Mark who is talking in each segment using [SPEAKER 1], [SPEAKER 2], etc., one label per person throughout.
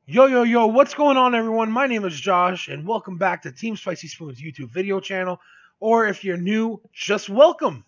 [SPEAKER 1] Yo, what's going on, everyone? My name is Josh, and welcome back to Team Spicy Spoon's YouTube video channel. Or if you're new, just welcome.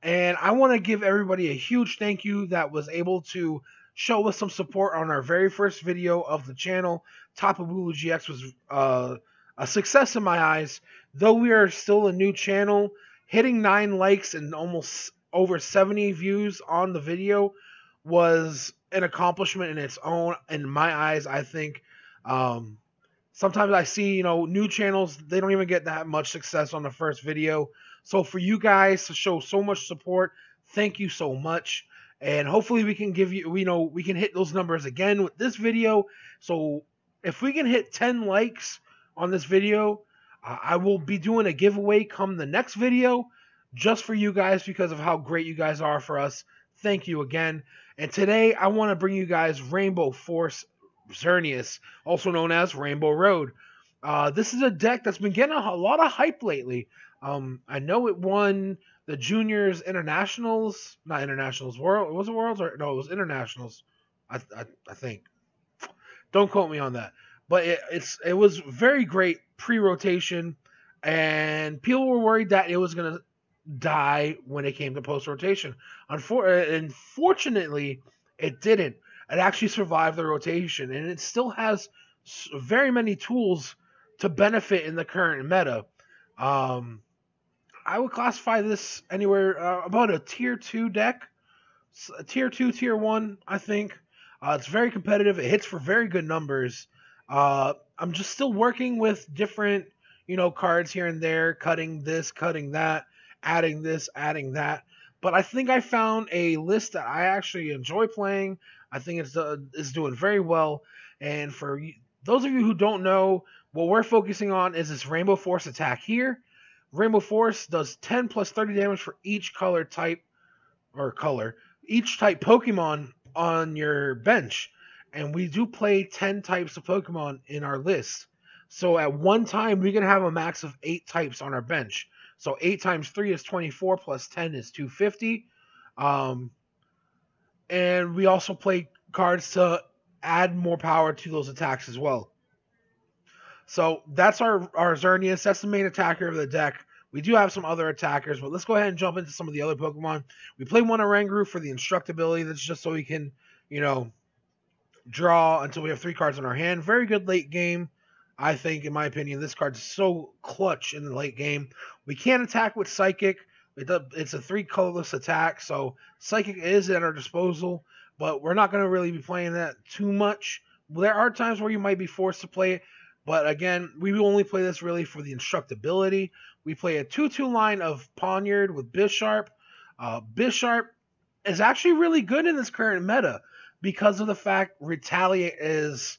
[SPEAKER 1] And I want to give everybody a huge thank you that was able to show us some support on our very first video of the channel. Tapu Lele-GX was a success in my eyes. Though we are still a new channel, hitting 9 likes and almost over 70 views on the video was an accomplishment in its own. In my eyes, I think sometimes I see, new channels, they don't even get that much success on the first video. So for you guys to show so much support, thank you so much. And hopefully we can give you, we can hit those numbers again with this video. So if we can hit 10 likes on this video, I will be doing a giveaway come the next video just for you guys because of how great you guys are for us. Thank you again. And today I want to bring you guys Rainbow Force Xerneas, also known as Rainbow Road. This is a deck that's been getting a lot of hype lately. I know it won the Juniors Internationals, not Internationals, World. Was it Worlds or no? It was Internationals. I think. Don't quote me on that. But it was very great pre-rotation, and people were worried that it was gonna die when it came to post-rotation. Unfortunately, it didn't. It actually survived the rotation, and it still has very many tools to benefit in the current meta. I would classify this anywhere about a tier 2 deck. A tier 2, tier 1, I think. It's very competitive. It hits for very good numbers. I'm just still working with different, cards here and there, cutting this, cutting that, adding this, adding that. But I think I found a list that I actually enjoy playing. I think it's doing very well. And for those of you who don't know, what we're focusing on is this Rainbow Force attack here. Rainbow Force does 10 plus 30 damage for each each type Pokemon on your bench. And we do play 10 types of Pokemon in our list. So at one time, we can have a max of 8 types on our bench. So 8 times 3 is 24, plus 10 is 250. And we also play cards to add more power to those attacks as well. So that's our Xerneas. That's the main attacker of the deck. We do have some other attackers, but let's go ahead and jump into some of the other Pokemon. We play one Oranguru for the instructability. That's just so we can, draw until we have 3 cards in our hand. Very good late game. I think, in my opinion, this card's so clutch in the late game. We can't attack with Psychic. It's a 3 colorless attack, so Psychic is at our disposal, but we're not going to really be playing that too much. There are times where you might be forced to play it, but again, we will only play this really for the instructability. We play a 2-2 line of Pawniard with Bisharp. Bisharp is actually really good in this current meta because of the fact Retaliate is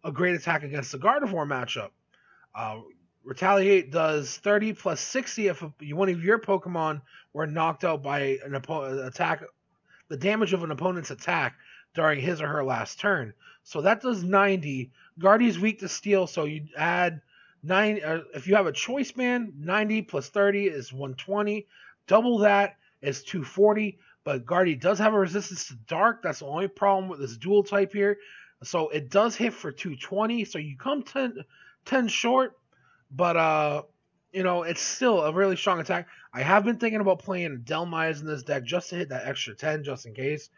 [SPEAKER 1] a great attack against the Gardevoir matchup. Retaliate does 30 plus 60 if one of your Pokemon were knocked out by an attack, the damage of an opponent's attack during his or her last turn. So that does 90. Guardy's weak to steel, so you add 9. If you have a Choice Band, 90 plus 30 is 120. Double that is 240. But Guardy does have a resistance to dark. That's the only problem with this dual type here. So it does hit for 220. So you come 10 short. But, it's still a really strong attack. I have been thinking about playing Delmize in this deck just to hit that extra 10 just in case.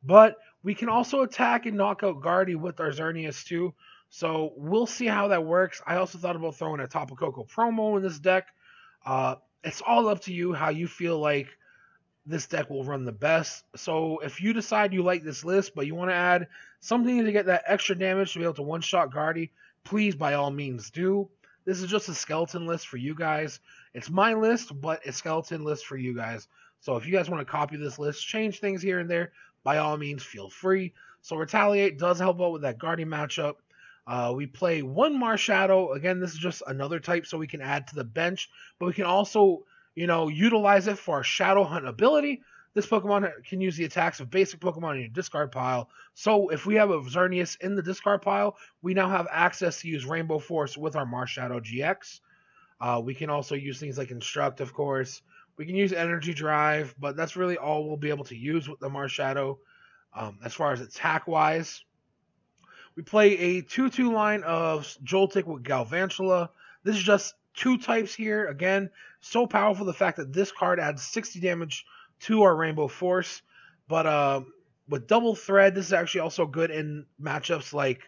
[SPEAKER 1] But we can also attack and knock out Guardy with our Xerneas too. So we'll see how that works. I also thought about throwing a Tapu Koko promo in this deck. It's all up to you how you feel like this deck will run the best. So if you decide you like this list, but you want to add something to get that extra damage to be able to one-shot Guardy, please by all means do. This is just a skeleton list for you guys. It's my list, but a skeleton list for you guys. So if you guys want to copy this list, change things here and there, by all means, feel free. So Retaliate does help out with that Guardian matchup. We play one Marshadow. Again, this is just another type so we can add to the bench. But we can also, utilize it for our Shadow Hunt ability. This Pokemon can use the attacks of basic Pokemon in your discard pile. So if we have a Xerneas in the discard pile, we now have access to use Rainbow Force with our Marshadow-GX. We can also use things like Instruct, of course. We can use Energy Drive, but that's really all we'll be able to use with the Marshadow as far as attack-wise. We play a 2-2 line of Joltik with Galvantula. This is just 2 types here. Again, so powerful the fact that this card adds 60 damage to our Rainbow Force. But with Double Thread, this is actually also good in matchups like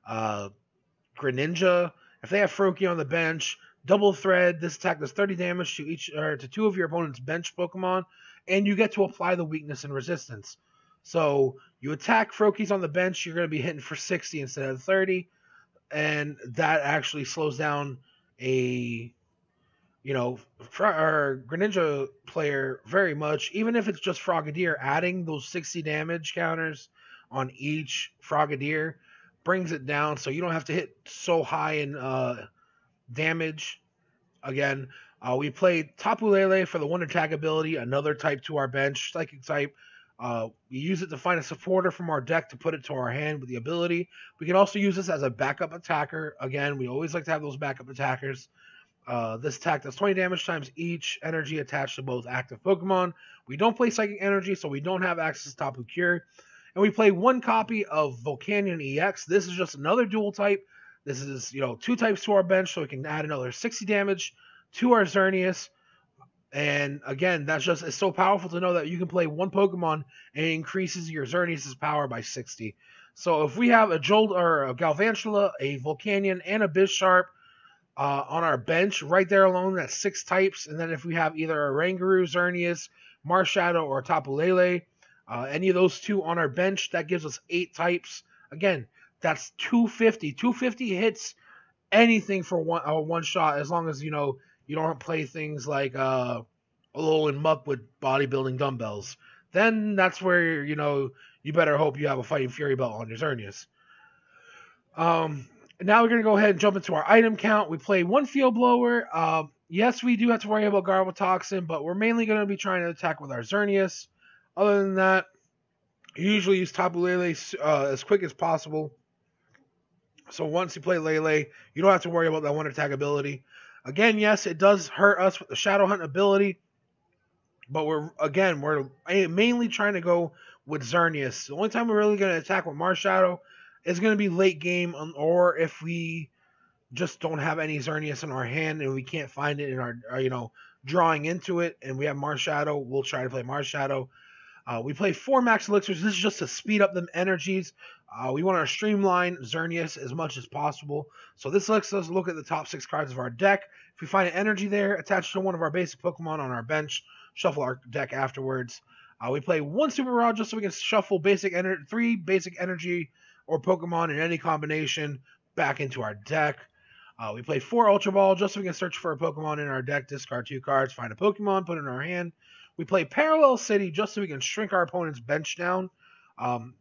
[SPEAKER 1] Greninja. If they have Froakie on the bench, Double Thread, this attack does 30 damage to 2 of your opponent's bench Pokemon, and you get to apply the weakness and resistance. So you attack Froakies on the bench, you're going to be hitting for 60 instead of 30, and that actually slows down a Greninja player very much. Even if it's just Frogadier, adding those 60 damage counters on each Frogadier brings it down, so you don't have to hit so high in damage. Again, we played Tapu Lele for the Wonder Tag ability, another type to our bench, Psychic type. We use it to find a supporter from our deck to put it to our hand with the ability. We can also use this as a backup attacker. Again, we always like to have those backup attackers. This attack does 20 damage times each energy attached to both active Pokemon. We don't play Psychic Energy, so we don't have access to Tapu Cure. And we play 1 copy of Volcanion-EX. This is just another dual type. This is, 2 types to our bench, so we can add another 60 damage to our Xerneas. And again, it's so powerful to know that you can play 1 Pokemon and it increases your Xerneas' power by 60. So if we have a Jolt or a Galvantula, a Volcanion, and a Bisharp on our bench, right there alone, that's 6 types. And then if we have either a Oranguru, Xerneas, Marshadow, or Tapu Lele, any of those 2 on our bench, that gives us 8 types. Again, that's 250. 250 hits anything for one shot, as long as, you don't play things like Alolan Muck with bodybuilding dumbbells. Then that's where, you better hope you have a Fighting Fury belt on your Xerneas. Now we're going to go ahead and jump into our item count. We play 1 Field Blower. Yes, we do have to worry about Garbotoxin, but we're mainly going to be trying to attack with our Xerneas. Other than that, you usually use Tapu Lele as quick as possible. So once you play Lele, you don't have to worry about that 1 attack ability. Again, yes, it does hurt us with the Shadow Hunt ability, but we're mainly trying to go with Xerneas. The only time we're really going to attack with Marshadow is going to be late game, or if we just don't have any Xerneas in our hand and we can't find it in our drawing into it, and we have Marshadow, we'll try to play Marshadow. We play 4 Max Elixirs. This is just to speed up them energies. We want to streamline Xerneas as much as possible. So this lets us look at the top 6 cards of our deck. If we find an energy there attached to one of our basic Pokemon on our bench, shuffle our deck afterwards. We play 1 Super Rod just so we can shuffle 3 basic energy or Pokemon in any combination back into our deck. We play 4 Ultra Ball just so we can search for a Pokemon in our deck, discard 2 cards, find a Pokemon, put it in our hand. We play Parallel City just so we can shrink our opponent's bench down.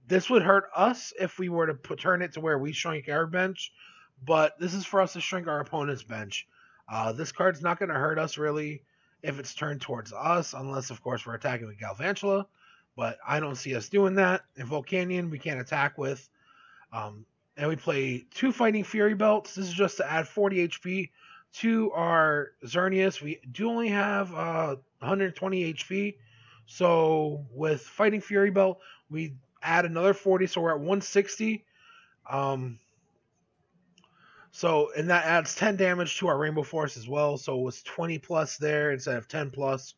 [SPEAKER 1] This would hurt us if we were to turn it to where we shrink our bench, but this is for us to shrink our opponent's bench. This card's not going to hurt us really if it's turned towards us, unless of course we're attacking with Galvantula, but I don't see us doing that. And Volcanion we can't attack with. And we play 2 Fighting Fury belts. This is just to add 40 HP to our Xerneas. We do only have 120 HP. So with Fighting Fury belt, we add another 40, so we're at 160. And that adds 10 damage to our Rainbow Force as well. So it was 20 plus there instead of 10 plus.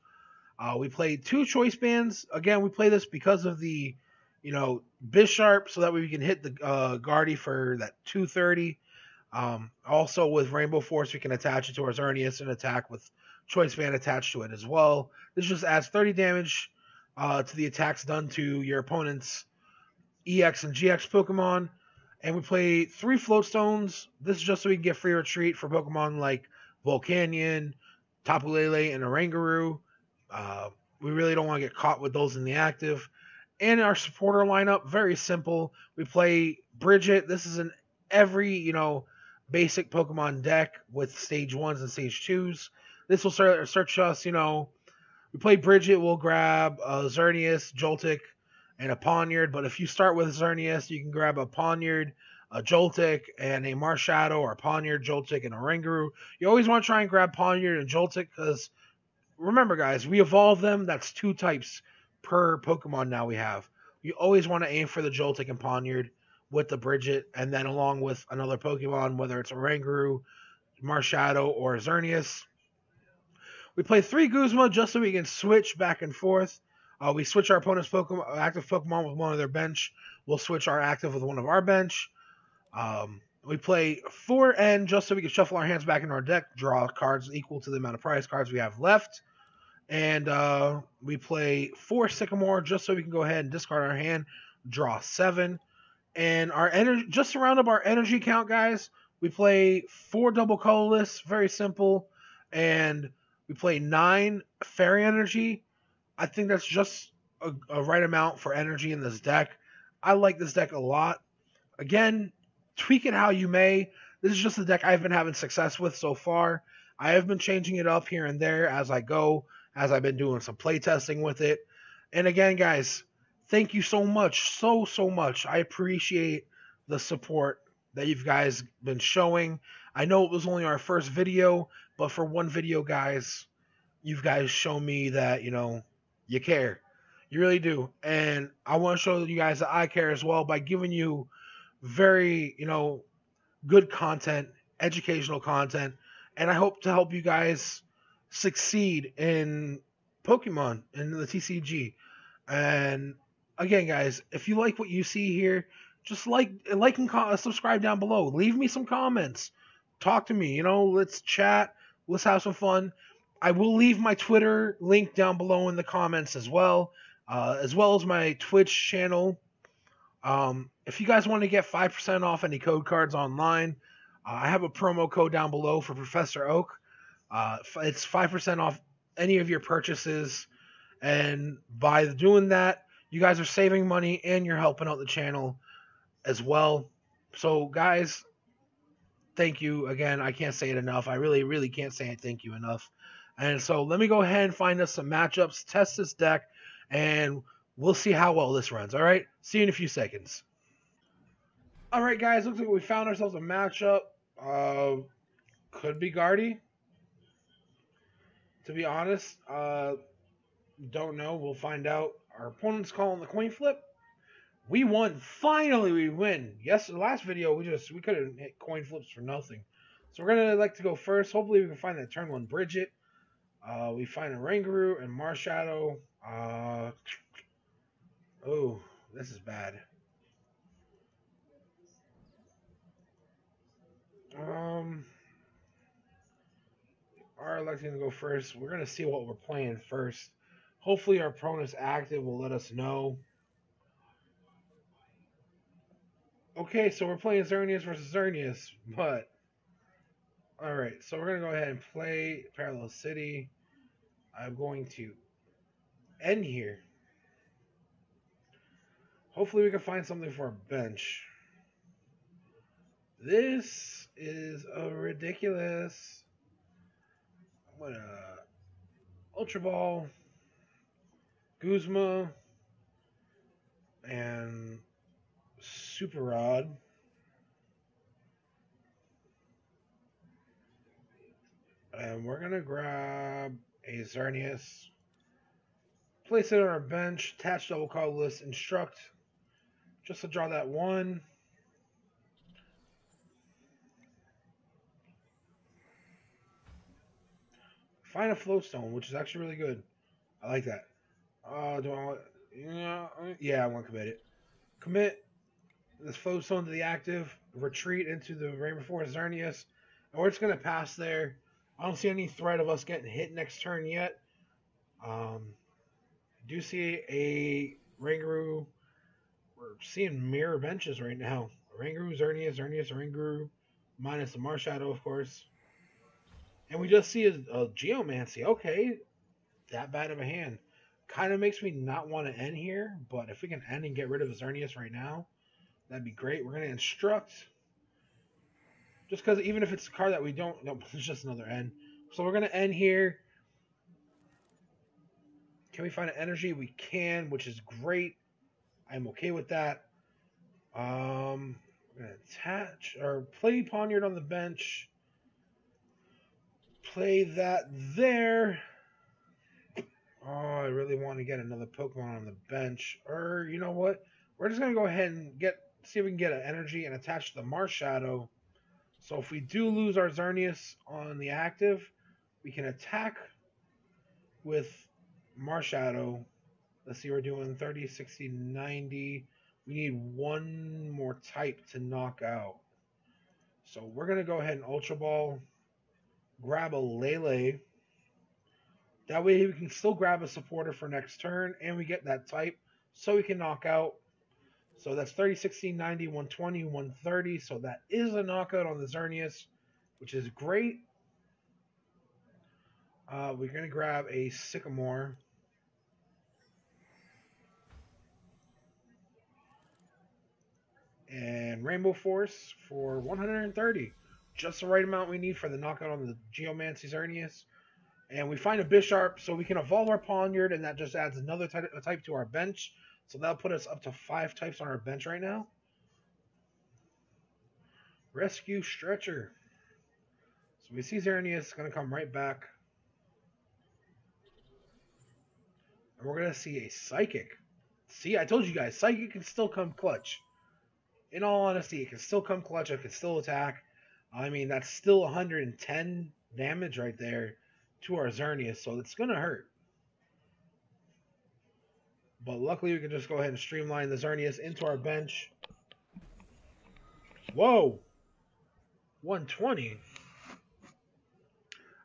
[SPEAKER 1] We played 2 Choice Bands. Again, we play this because of the Bisharp, so that way we can hit the Guardy for that 230. Also with Rainbow Force, we can attach it to our Xerneas and attack with Choice Band attached to it as well. This just adds 30 damage to the attacks done to your opponent's EX and GX Pokemon. And we play 3 Float Stones. This is just so we can get free retreat for Pokemon like Volcanion, Tapu Lele, and Oranguru. We really don't want to get caught with those in the active. And our supporter lineup, very simple. We play Brigette. This is in every, basic Pokemon deck with stage 1s and stage 2s. This will search us, we play Brigette, we'll grab a Xerneas, Joltik, and a Pawniard. But if you start with Xerneas, you can grab a Pawniard, a Joltik, and a Marshadow, or a Pawniard, Joltik, and a Oranguru. You always want to try and grab Pawniard and Joltik because, remember guys, we evolve them. That's 2 types per Pokemon now we have. You always want to aim for the Joltik and Pawniard. with the Brigette, and then along with another Pokemon, whether it's Oranguru, Marshadow, or Xerneas. We play 3 Guzma just so we can switch back and forth. We switch our opponent's Pokemon, active Pokemon with one of their bench. We'll switch our active with one of our bench. We play 4 N just so we can shuffle our hands back in our deck, draw cards equal to the amount of prize cards we have left. And we play 4 Sycamore just so we can go ahead and discard our hand, draw 7. And our energy, just to round up our energy count, guys, we play 4 double colorless, very simple. And we play 9 fairy energy. I think that's just a right amount for energy in this deck. I like this deck a lot. Again, tweak it how you may. This is just the deck I've been having success with so far. I have been changing it up here and there as I go, as I've been doing some play testing with it. And again, guys, thank you so much, so much. I appreciate the support that you guys been showing. I know it was only our first video, but for one video, guys, you guys show me that, you know, you care. You really do. And I want to show you guys that I care as well by giving you very, you know, good content, educational content, and I hope to help you guys succeed in Pokemon in the TCG. And again, guys, if you like what you see here, just like and subscribe down below. Leave me some comments. Talk to me. You know, let's chat. Let's have some fun. I will leave my Twitter link down below in the comments as well as my Twitch channel. If you guys want to get 5% off any code cards online, I have a promo code down below for Professor Oak. It's 5% off any of your purchases, and by doing that, you guys are saving money and you're helping out the channel as well. So, guys, thank you again. I can't say it enough. I really can't say it thank you enough. And so let me go ahead and find us some matchups, test this deck, and we'll see how well this runs. All right? See you in a few seconds. All right, guys. Looks like we found ourselves a matchup. Could be Guardy. To be honest, don't know. We'll find out. Our opponent's calling the coin flip. We won. Finally, we win. Yes, the last video we couldn't hit coin flips for nothing. So we're gonna like to go first. Hopefully, we can find that turn 1 Brigette. We find Oranguru and Marshadow. Oh, this is bad. Are electing to go first. We're gonna see what we're playing first. Hopefully, our opponent's active will let us know. Okay, so we're playing Xerneas versus Xerneas, but alright, so we're gonna go ahead and play Parallel City. I'm going to end here. Hopefully we can find something for our bench. This is ridiculous. I'm gonna Ultra Ball, Guzma, and Super Rod. And we're gonna grab a Xerneas, place it on our bench, attach double colorless, instruct, just to draw that 1. Find a Float Stone, which is actually really good. I like that. Do I want? Yeah, I want to commit it. Commit this Float Stone to the active. Retreat into the Rainbow Forest Xerneas, and we're just gonna pass there. I don't see any threat of us getting hit next turn yet. I do see a Oranguru. We're seeing mirror benches right now. Oranguru, Xerneas, Oranguru, minus the Marshadow, of course. And we just see a Geomancy. Okay, that bad of a hand. Kind of makes me not want to end here, but if we can end and get rid of Xerneas right now, that'd be great. We're going to instruct. Just because even if it's a card that we don't... No, it's just another end. So we're going to end here. Can we find an energy? We can, which is great. I'm okay with that. We're going to attach or play Pawniard on the bench. Play that there. Oh, I really want to get another Pokemon on the bench. Or, you know what? We're just going to go ahead and get see if we can get an energy and attach the Marshadow. So if we do lose our Xerneas on the active, we can attack with Marshadow. Let's see, we're doing 30, 60, 90. We need one more type to knock out. So we're going to go ahead and Ultra Ball, grab a Lele. That way we can still grab a supporter for next turn, and we get that type, so we can knock out. So that's 30, 60, 90, 120, 130. So that is a knockout on the Xerneas, which is great. We're going to grab a Sycamore. And Rainbow Force for 130. Just the right amount we need for the knockout on the Geomancy Xerneas. And we find a Bisharp, so we can evolve our Pawniard, and that just adds another type to our bench. So that'll put us up to 5 types on our bench right now. Rescue Stretcher. So we see Xerneas going to come right back. And we're going to see a Psychic. See, I told you guys, Psychic can still come clutch. In all honesty, it can still come clutch. It can still attack. I mean, that's still 110 damage right there to our Xerneas, so it's going to hurt. But luckily, we can just go ahead and streamline the Xerneas into our bench. Whoa! 120.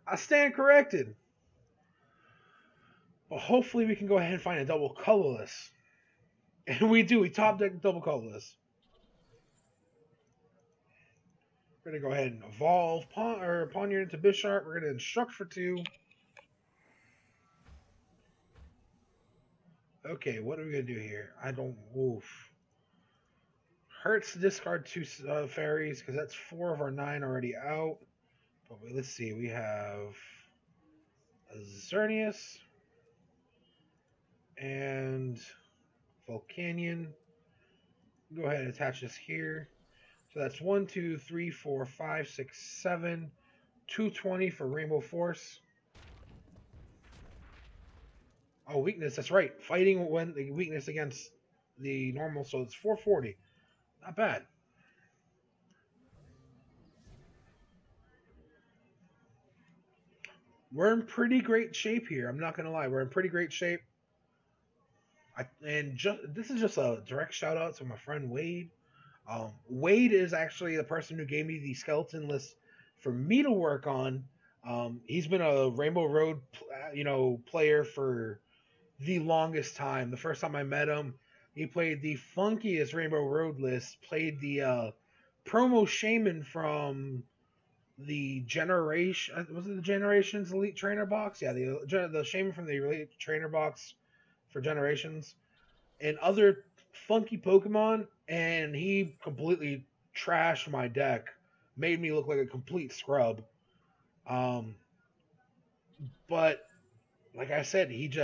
[SPEAKER 1] I stand corrected. But hopefully, we can go ahead and find a double colorless. And we do. We top deck double colorless. We're going to go ahead and evolve Pawniard into Bisharp. We're going to instruct for 2. Okay, what are we going to do here? I don't... Oof. Hurts to discard 2 fairies, because that's 4 of our 9 already out. But let's see. We have a Xerneas and Volcanion. Go ahead and attach this here. So that's 1, 2, 3, 4, 5, 6, 7, 220 for Rainbow Force. Oh, weakness, that's right. Fighting when the weakness against the normal, so it's 440. Not bad. We're in pretty great shape here. I'm not going to lie. We're in pretty great shape. This is just a direct shout out to my friend Wade. Wade is actually the person who gave me the skeleton list for me to work on. He's been a Rainbow Road, player for the longest time. The first time I met him, he played the funkiest Rainbow Road list. Played the promo shaman from the Generation. Was it the Generations Elite Trainer box? Yeah, the shaman from the Elite Trainer box for Generations, and other funky Pokemon, and he completely trashed my deck, made me look like a complete scrub. But like I said, he's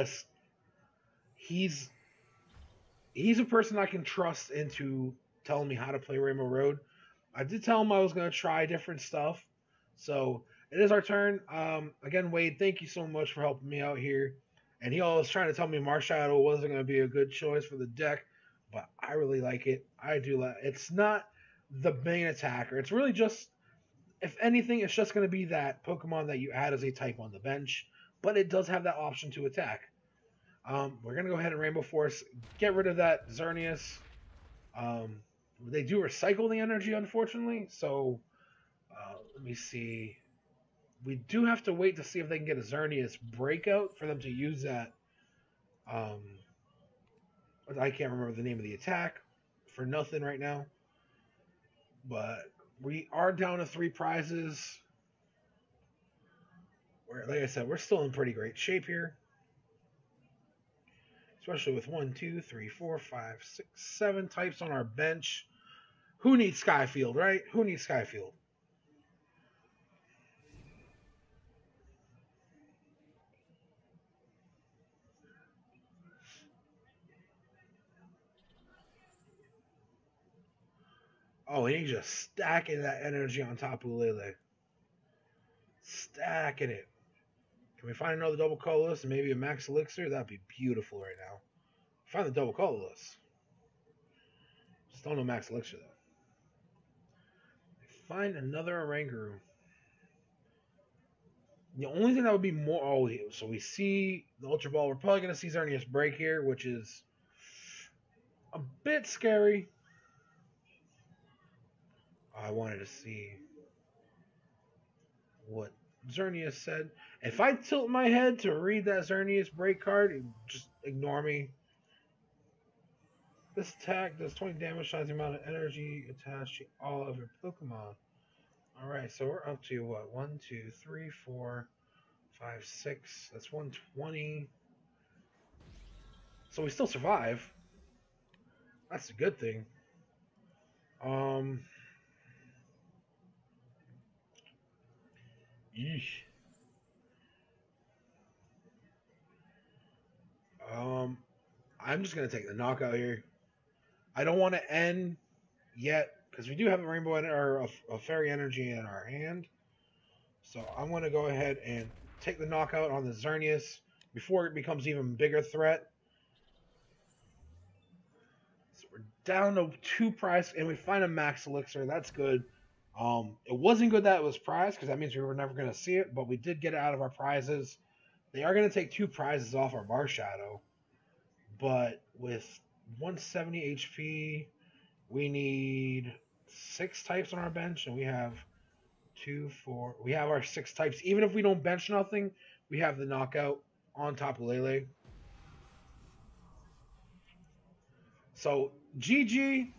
[SPEAKER 1] a person I can trust into telling me how to play Rainbow Road. I did tell him I was going to try different stuff, so it is our turn. Again, Wade, thank you so much for helping me out here. And he always trying to tell me Marshadow wasn't going to be a good choice for the deck, but I really like it. I do like it. It's not the main attacker. It's really just, if anything, it's just going to be that Pokemon that you add as a type on the bench, but it does have that option to attack. We're going to go ahead and Rainbow Force, get rid of that Xerneas. They do recycle the energy, unfortunately, so let me see. We do have to wait to see if they can get a Xerneas breakout for them to use that. I can't remember the name of the attack for nothing right now. But we are down to 3 prizes. Like I said, we're still in pretty great shape here. Especially with 1, 2, 3, 4, 5, 6, 7 types on our bench. Who needs Skyfield, right? Who needs Skyfield? Oh, and he's just stacking that energy on Tapu Lele. Stacking it. Can we find another double colorless and maybe a Max Elixir? That'd be beautiful right now. Find the double colorless. Still no Max Elixir, though. Find another Oranguru. The only thing that would be more... Oh, so we see the Ultra Ball. We're probably going to see Xerneas break here, which is a bit scary. I wanted to see what Xerneas said. If I tilt my head to read that Xerneas break card, just ignore me. This attack does 20 damage times the amount of energy attached to all of your Pokemon. Alright, so we're up to what? 1, 2, 3, 4, 5, 6. That's 120. So we still survive. That's a good thing. Yeesh. I'm just gonna take the knockout here. I don't want to end yet because we do have a rainbow or a fairy energy in our hand. So I'm gonna go ahead and take the knockout on the Xerneas before it becomes even bigger threat. So we're down to 2 prize, and we find a Max Elixir. That's good. It wasn't good that it was prized because that means we were never going to see it, but we did get it out of our prizes. They are going to take 2 prizes off our Marshadow, but with 170 HP, we need 6 types on our bench, and we have 2, 4. We have our 6 types. Even if we don't bench nothing, we have the knockout on Tapu Lele. So GG.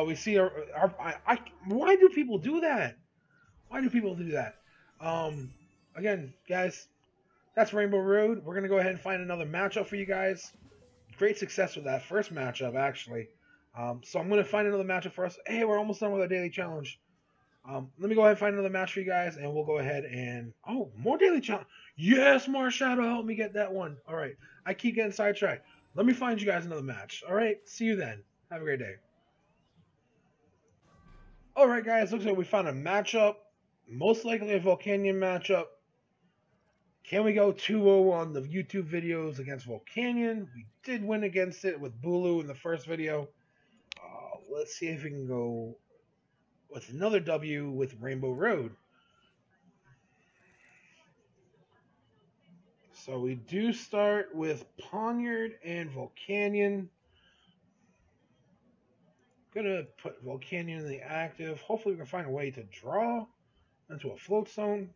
[SPEAKER 1] We see why do people do that? Why do people do that? Again, guys, that's Rainbow Road. We're gonna go ahead and find another matchup for you guys. Great success with that first matchup, actually. So I'm gonna find another matchup for us. Hey, we're almost done with our daily challenge. Let me go ahead and find another match for you guys, and we'll go ahead and more daily challenge. Yes, Marshadow, help me get that one. All right, I keep getting sidetracked. Let me find you guys another match. All right, see you then. Have a great day. Alright guys, looks like we found a matchup. Most likely a Volcanion matchup. Can we go 2-0 on the YouTube videos against Volcanion? We did win against it with Bulu in the first video. Let's see if we can go with another W with Rainbow Road. So we do start with Pawniard and Volcanion. Gonna put Volcanion in the active. Hopefully we can find a way to draw into a Float Stone.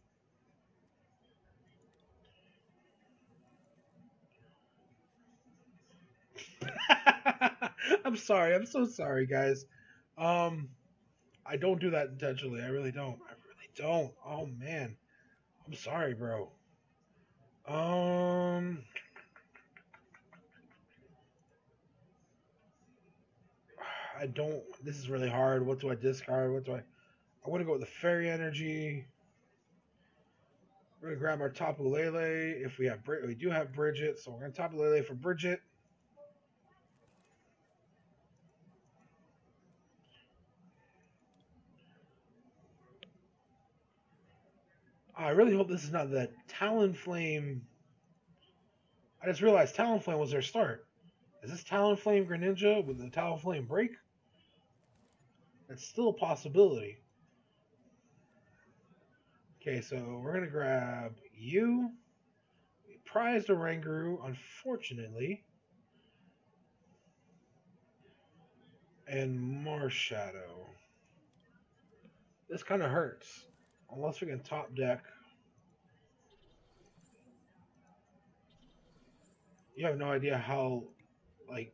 [SPEAKER 1] I'm sorry. I'm so sorry, guys. I don't do that intentionally. I really don't. I really don't. Oh man. I'm sorry, bro. I don't. This is really hard. What do I discard? What do I want to go with the Fairy Energy. We're gonna grab our Tapu Lele. If we have we do have Brigette, so we're gonna Tapu Lele for Brigette. I really hope this is not that Talonflame. I just realized Talonflame was their start. Is this Talonflame Greninja with the Talonflame break? That's still a possibility. Okay, so we're gonna grab you. We prized Oranguru, unfortunately. And Marshadow. This kind of hurts. Unless we can top deck. You have no idea how, like,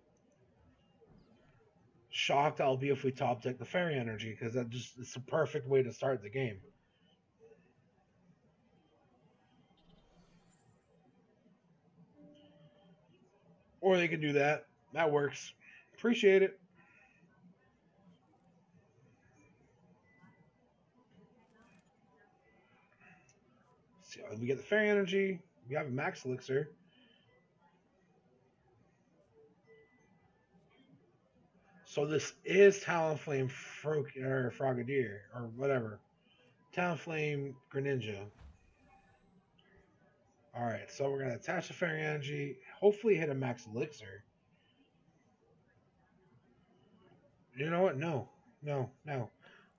[SPEAKER 1] shocked I'll be if we top deck the Fairy Energy, because that just it's a perfect way to start the game. Or they can do that. That works. Appreciate it. So we get the Fairy Energy. We have a Max Elixir. So this is Talonflame Frogadier, or whatever. Talonflame Greninja. Alright, so we're going to attach the Fairy Energy. Hopefully hit a Max Elixir. You know what? No. No. No.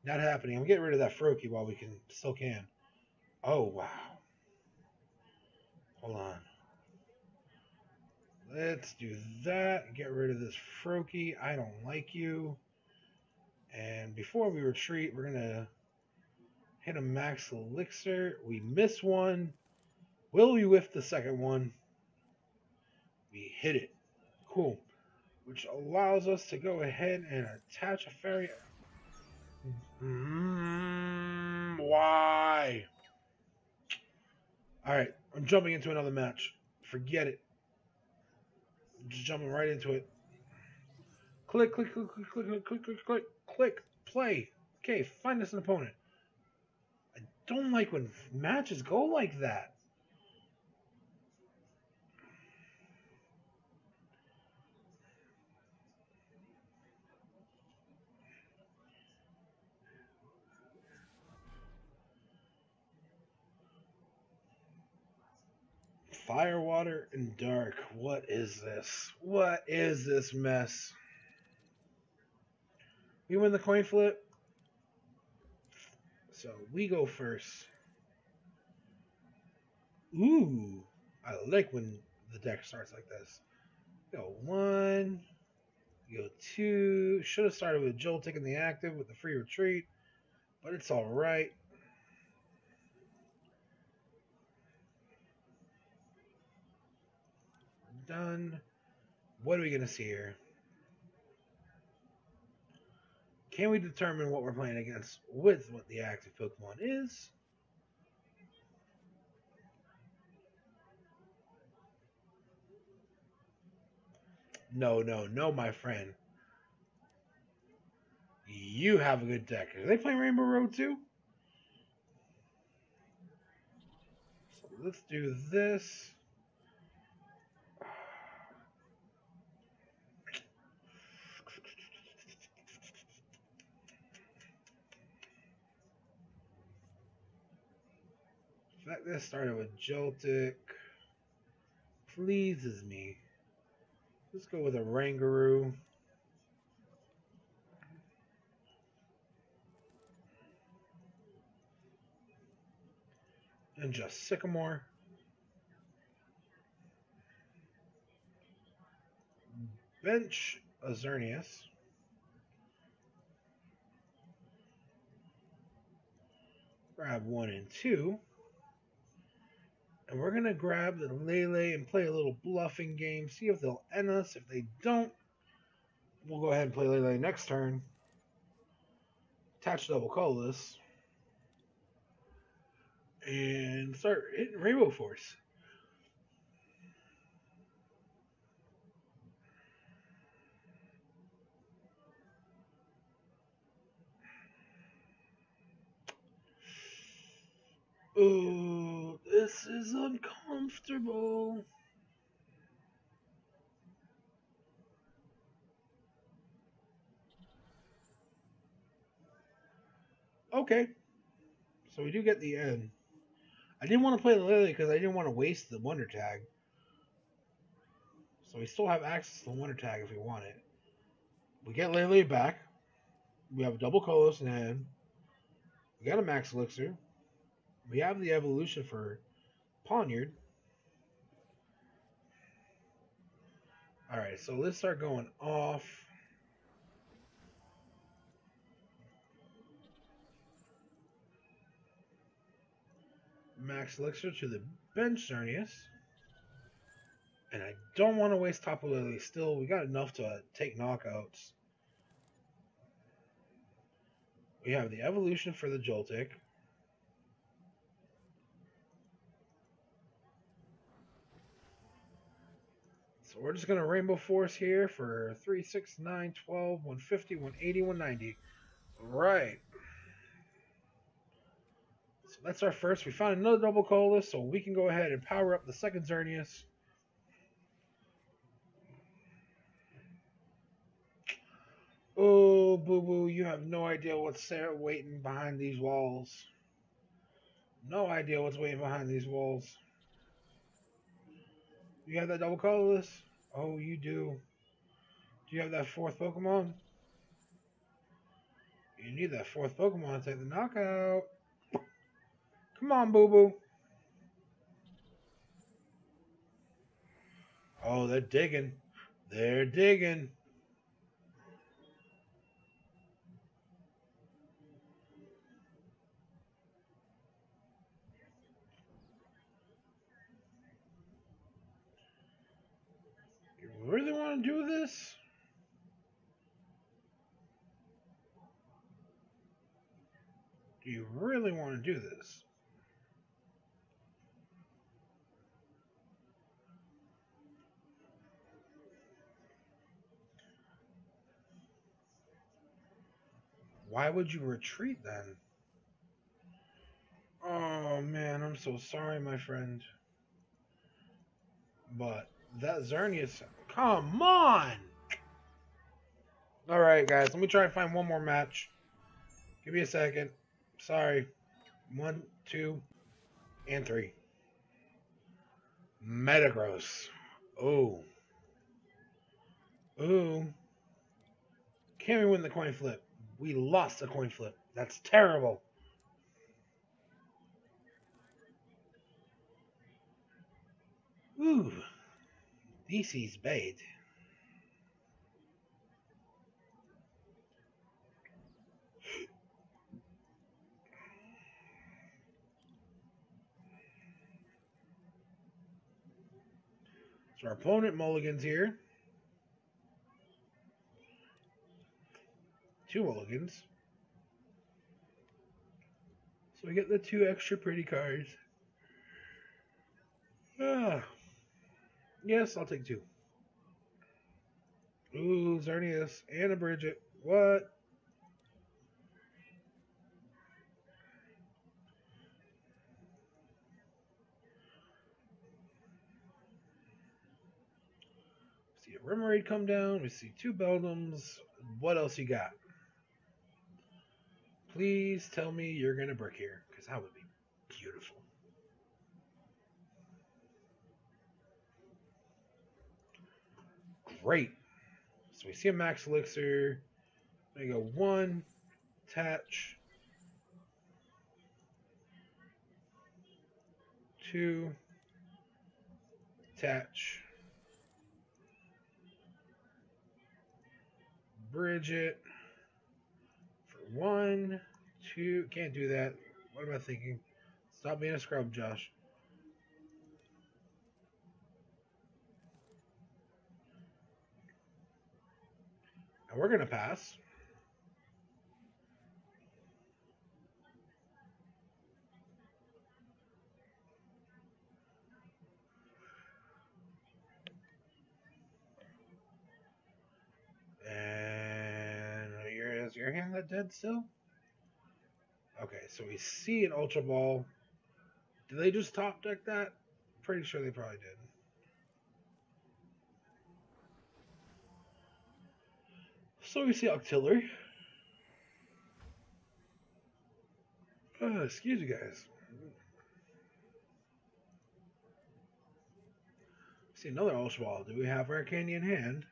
[SPEAKER 1] Not happening. I'm getting rid of that Froakie while we still can. Oh, wow. Hold on. Let's do that. Get rid of this Froakie. I don't like you. And before we retreat, we're going to hit a Max Elixir. We miss one. Will we whiff the second one? We hit it. Cool. Which allows us to go ahead and attach a fairy. Why? Alright, I'm jumping into another match. Forget it. I'm just jumping right into it. Click, click, click, click, click, click, click, click, click, click, play. Okay, find us an opponent. I don't like when matches go like that. Fire, water, and dark. What is this? What is this mess? We win the coin flip. So we go first. Ooh. I like when the deck starts like this. Go 1. Go 2. Should have started with Joltik in the active with the free retreat. But it's alright. Done. What are we going to see here? Can we determine what we're playing against with what the active Pokemon is? No, no, no, my friend. You have a good deck. Are they playing Rainbow Road too? So let's do this. The fact that started with Joltik pleases me. Let's go with a Oranguru. And just Sycamore. Bench a Xerneas. Grab 1 and 2. And we're going to grab the Lele and play a little bluffing game. See if they'll end us. If they don't, we'll go ahead and play Lele next turn. Attach double colorless. And start hitting Rainbow Force. Oh, this is uncomfortable. Okay. So we do get the end. I didn't want to play the Lily because I didn't want to waste the Wonder Tag. So we still have access to the Wonder Tag if we want it. We get Lele back. We have a double colorless in hand. We got a Max Elixir. We have the evolution for Pawniard. Alright, so let's start going off. Max Elixir to the bench Xerneas. And I don't want to waste Tapu Lele still. We got enough to take knockouts. We have the evolution for the Joltik. So we're just going to Rainbow Force here for 3, 6, 9, 12, 150, 180, 190. Right. So that's our first. We found another double colorless, so we can go ahead and power up the second Xerneas. Oh, boo-boo, you have no idea what's there waiting behind these walls. No idea what's waiting behind these walls. You have that double colorless? Oh, you do. Do you have that fourth Pokemon? You need that fourth Pokemon to take the knockout. Come on, Boo Boo. Oh, they're digging. They're digging. You really want to do this? Do you really want to do this? Why would you retreat then? Oh man, I'm so sorry, my friend. But that Xerneas, come on! Alright, guys, let me try and find one more match. Give me a second. Sorry. 1, 2, and 3. Metagross. Oh. Ooh. Can we win the coin flip? We lost the coin flip. That's terrible. Ooh. This is bad. So our opponent mulligans here. 2 mulligans. So we get the 2 extra pretty cards. Ah. Yes, I'll take 2. Ooh, Xerneas and a Brigette. What? See a Remoraid come down. We see 2 Beldums. What else you got? Please tell me you're going to brick here, because that would be beautiful. Great. So we see a Max Elixir. There you go. 1, attach. 2, attach. Brigette. For 1, 2. Can't do that. What am I thinking? Stop being a scrub, Josh. And we're going to pass. And is your hand that dead still? Okay, so we see an Ultra Ball. Did they just top deck that? Pretty sure they probably did. So we see Octillery. Excuse you guys. See another Ultra Ball. Do we have Rare Candy in hand?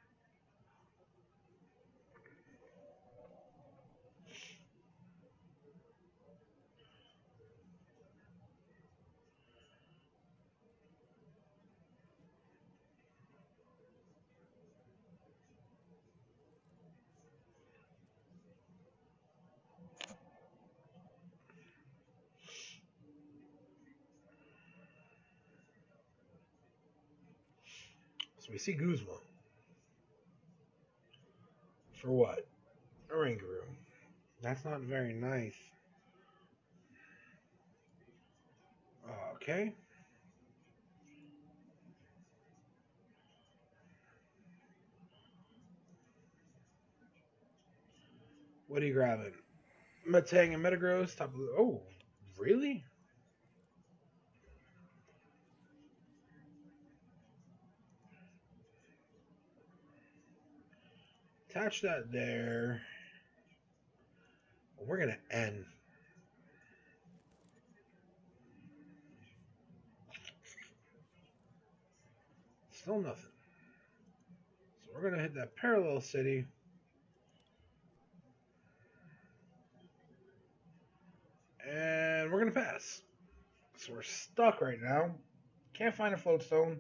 [SPEAKER 1] So we see Guzma. For what? Oranguru. That's not very nice. Okay. What are you grabbing? Metang and Metagross. Oh, really? Attach that there. We're going to end. Still nothing. So we're going to hit that Parallel City. going to pass. So we're stuck right now. Can't find a Float Stone.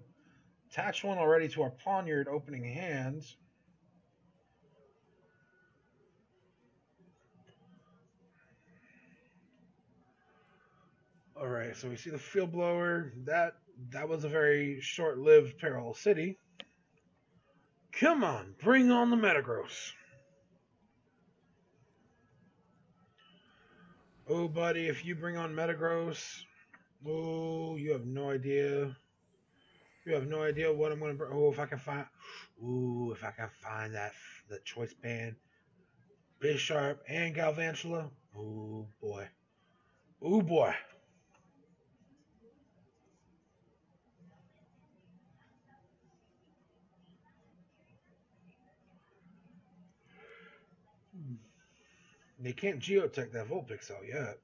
[SPEAKER 1] Attached one already to our Pawniard opening hands. Alright, so we see the Field Blower. That was a very short-lived Parallel City. Come on, bring on the METAGROSS. Oh, buddy, if you bring on METAGROSS, oh, you have no idea. You have no idea what I'm going to bring. Oh, if I can find that the Choice Band, Bisharp, and Galvantula. Oh, boy. Oh, boy. They can't geotech that Vulpix out yet.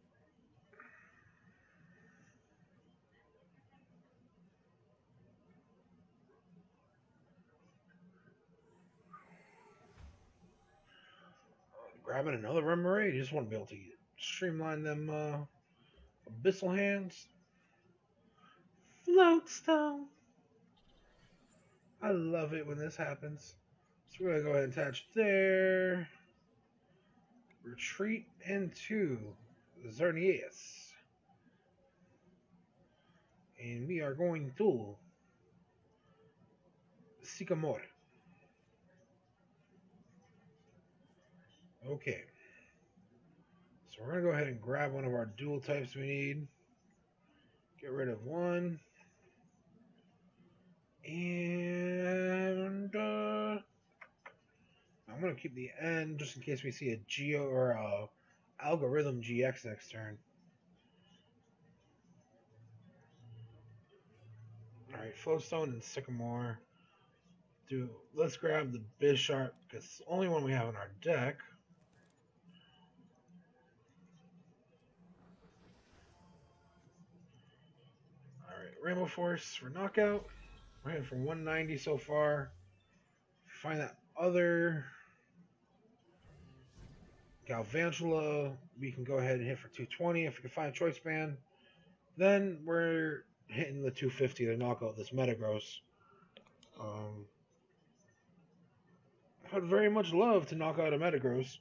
[SPEAKER 1] Grabbing another Remoraid. You just want to be able to streamline them abyssal hands. Float Stone. I love it when this happens. So we're going to go ahead and attach there. Retreat into Xerneas. And we are going to Sycamore. Okay. So we're going to go ahead and grab one of our dual types we need. Get rid of one. And I'm going to keep the N just in case we see a Geo or a Algorithm GX next turn. Alright, Float Stone and Sycamore. Let's grab the Bisharp because it's the only one we have in our deck. Alright, Rainbow Force for knockout. We're hitting for 190 so far. Find that other Galvantula, we can go ahead and hit for 220 if we can find a Choice Band. Then we're hitting the 250 to knock out this METAGROSS. I'd very much love to knock out a METAGROSS.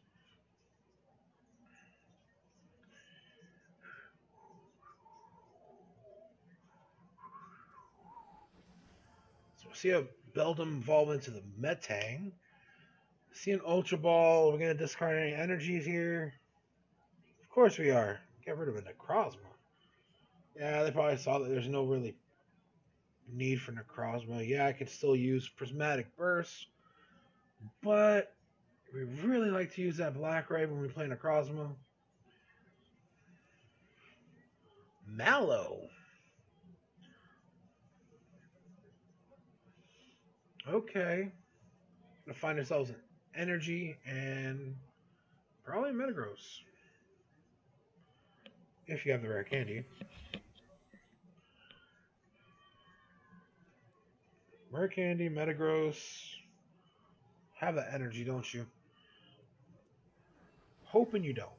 [SPEAKER 1] So see a Beldum evolve into the Metang. See an Ultra Ball. We're going to discard any energies here. Of course we are. Get rid of a Necrozma. Yeah, they probably saw that there's no really need for Necrozma. Yeah, I could still use Prismatic Burst. But we really like to use that Black Ray when we play Necrozma. Mallow. Okay. Gonna find ourselves an Energy and probably METAGROSS. If you have the rare candy. Rare candy, METAGROSS. Have that energy, don't you? Hoping you don't.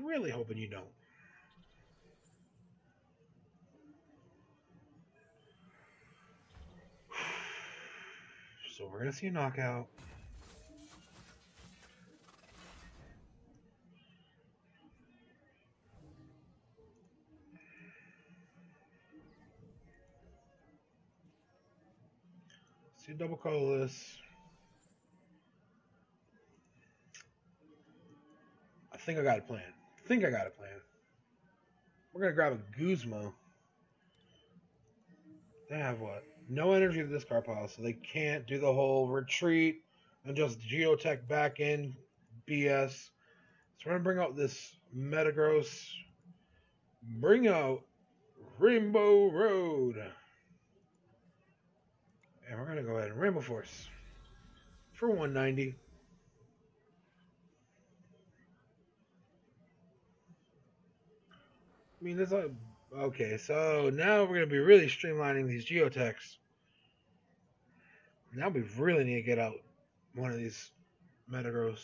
[SPEAKER 1] Really hoping you don't. So we're going to see a knockout. See a double colorless. I think I got a plan. We're going to grab a Guzma. They have what? No energy to this card pile, so they can't do the whole retreat and just geotech back in BS. So we're going to bring out this METAGROSS. Bring out Rainbow Road. And we're going to go ahead and Rainbow Force for 190. I mean, there's like... Okay, so now we're going to be really streamlining these geotechs. Now we really need to get out one of these METAGROSS.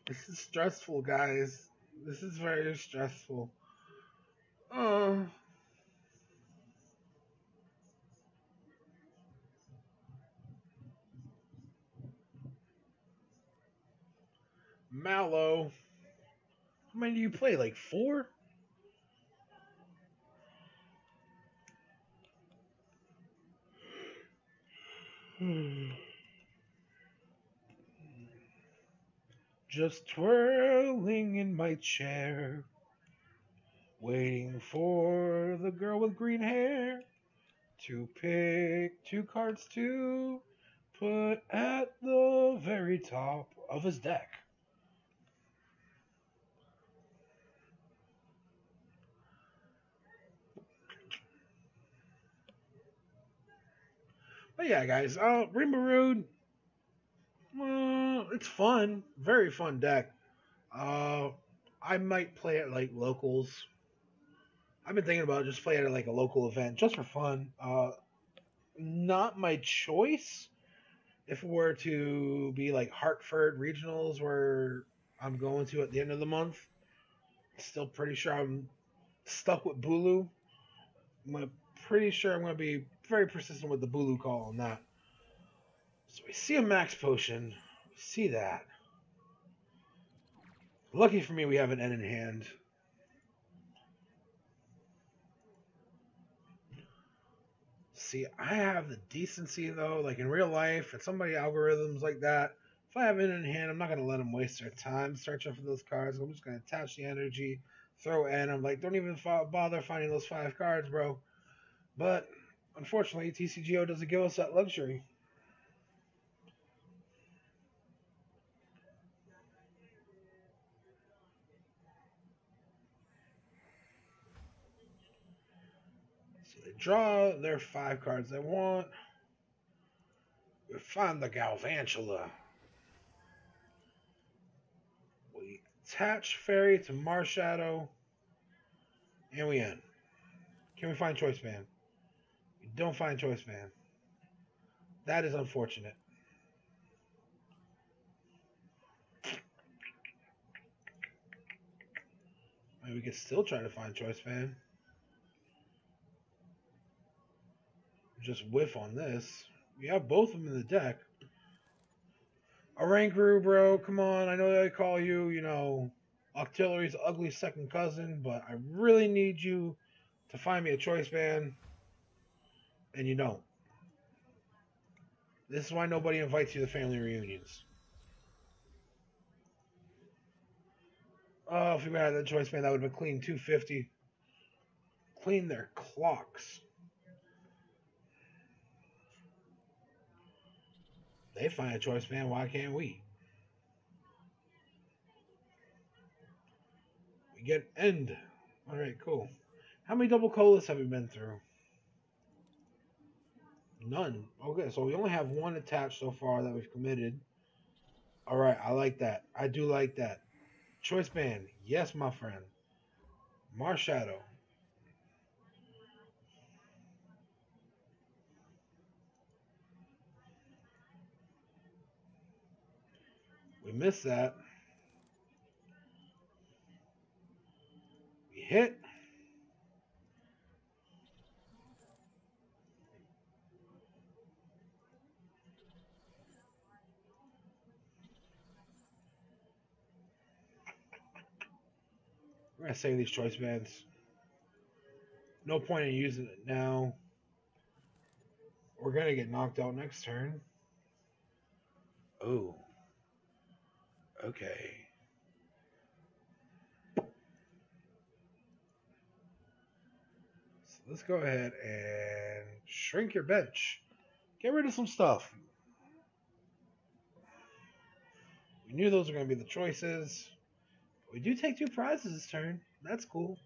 [SPEAKER 1] This is stressful, guys. This is very stressful. Uh, Mallow. How many do you play? Like 4? Just twirling in my chair, waiting for the girl with green hair to pick 2 cards to put at the very top of his deck. But yeah, guys, Rainbow Road, it's fun. Very fun deck. Uh, I might play it like locals. I've been thinking about just playing it at like a local event just for fun. Not my choice. If it were to be like Hartford Regionals, where I'm going to at the end of the month, still pretty sure I'm stuck with Bulu. Pretty sure I'm going to be very persistent with the Bulu call on that. So we see a Max Potion. We see that. Lucky for me, we have an N in hand. See, I have the decency, though, like in real life, and somebody algorithms like that, if I have N in hand, I'm not going to let them waste their time searching for those cards. I'm just going to attach the energy, throw N. I'm like, don't even bother finding those 5 cards, bro. But, unfortunately, TCGO doesn't give us that luxury. Draw their 5 cards they want. We find the Galvantula. We attach Fairy to Marshadow. And we end. Can we find Choice Band? We don't find Choice Band. That is unfortunate. I mean, we could still try to find Choice Band. Just whiff on this. We have both of them in the deck. Oranguru, bro, come on. I know I call you, Octillery's ugly second cousin, but I really need you to find me a Choice Band, and you don't. This is why nobody invites you to family reunions. Oh, if we had that Choice Band, that would have been clean 250. Clean their clocks. They find a Choice Band, why can't we? We get end. Alright, cool. How many double colas have we been through? None. Okay, so we only have 1 attached so far that we've committed. Alright, I like that. I do like that. Choice Band. Yes, my friend. Marshadow. We missed that. We hit. We're going to save these Choice Bands. No point in using it now. We're going to get knocked out next turn. Oh. Okay. So let's go ahead and shrink your bench. Get rid of some stuff. We knew those were going to be the choices. We do take 2 prizes this turn. That's cool.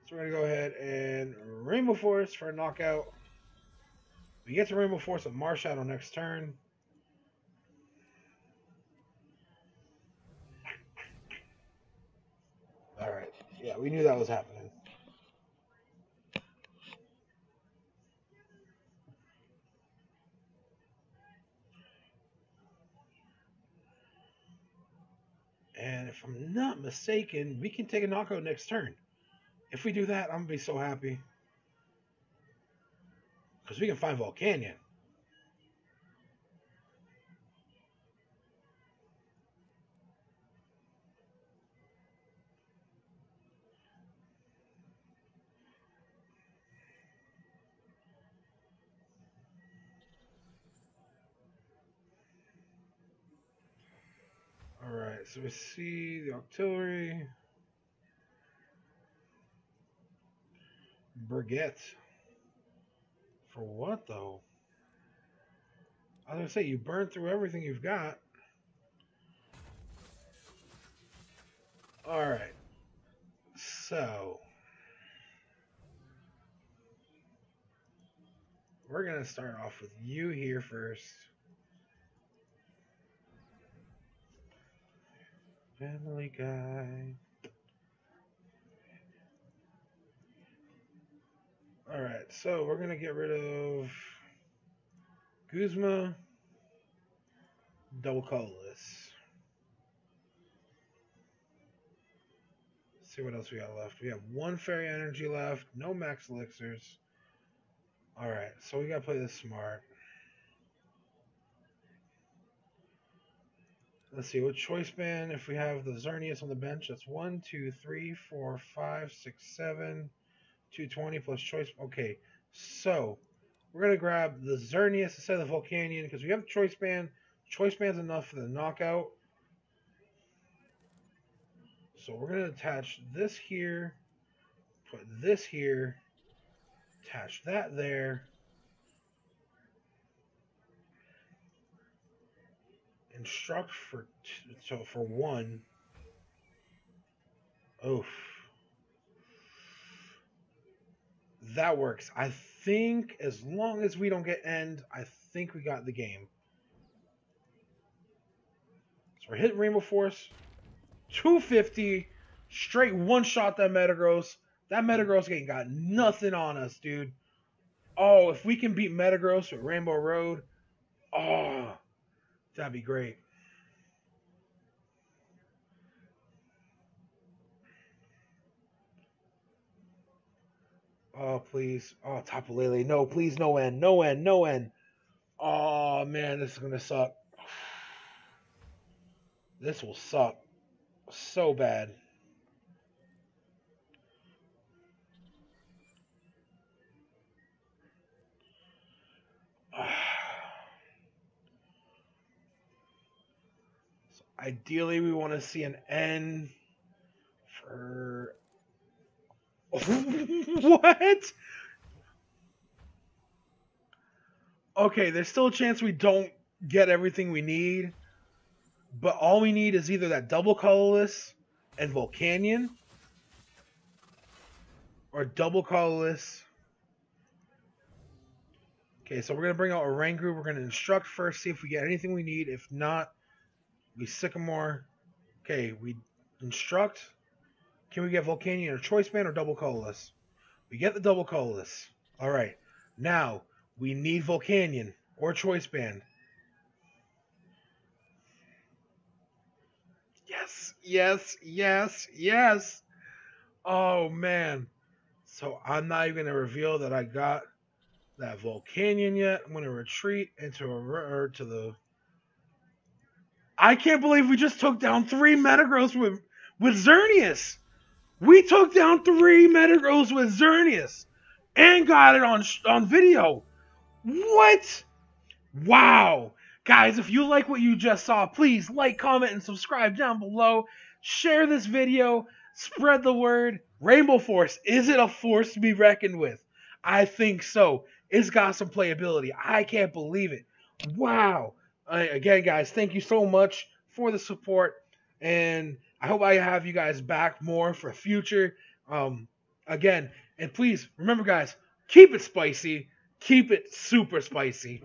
[SPEAKER 1] So we're going to go ahead and Rainbow Force for a knockout. We get to Rainbow Force with Marshadow next turn. Alright. Yeah, we knew that was happening. And And if I'm not mistaken, we can take a knockout next turn. If we do that, I'm going to be so happy. Because we can find Volcanion. Alright, so we see the Octillery. Brigette. For what, though? I was going to say, you burn through everything you've got. Alright. So. We're going to start off with you here first. Family guy. Alright, so we're going to get rid of Guzma, double colorless. Let's see what else we got left. We have one fairy energy left, no max elixirs. Alright, so we got to play this smart. Let's see, with Choice Band, if we have the Xerneas on the bench, that's 1, 2, 3, 4, 5, 6, 7, 220 plus Choice. Okay, so we're going to grab the Xerneas instead of the Volcanion because we have the Choice Band. Choice Band's enough for the knockout. So we're going to attach this here, put this here, attach that there. Instruct for for 1. Oof. That works. I think as long as we don't get end, I think we got the game. So we're hitting Rainbow Force. 250. Straight one-shot that Metagross. That Metagross ain't got nothing on us, dude. Oh, if we can beat Metagross with Rainbow Road. Oh, that'd be great. Oh, please. Oh, Tapu Lele. No, please, no end. No end. No end. Oh, man, this is going to suck. This will suck so bad. So ideally, we want to see an end for... What? Okay, there's still a chance we don't get everything we need. But all we need is either that double colorless and Volcanion. Or double colorless. Okay, so we're going to bring out Oranguru. We're going to instruct first, see if we get anything we need. If not, we Sycamore. Okay, we instruct. Can we get Volcanion or Choice Band or double colorless? We get the double colorless. Alright, now we need Volcanion or Choice Band. Yes, yes, yes, yes. Oh, man. So I'm not even going to reveal that I got that Volcanion yet. I'm going to retreat into to the... I can't believe we just took down 3 Metagross with Xerneas. We took down 3 Metagross with Xerneas and got it on video. What? Wow. Guys, if you like what you just saw, please like, comment, and subscribe down below. Share this video. Spread the word. Rainbow Force, is it a force to be reckoned with? I think so. It's got some playability. I can't believe it. Wow. Again, guys, thank you so much for the support. And I hope I have you guys back more for future. Again, and please, remember, guys, keep it spicy. Keep it super spicy.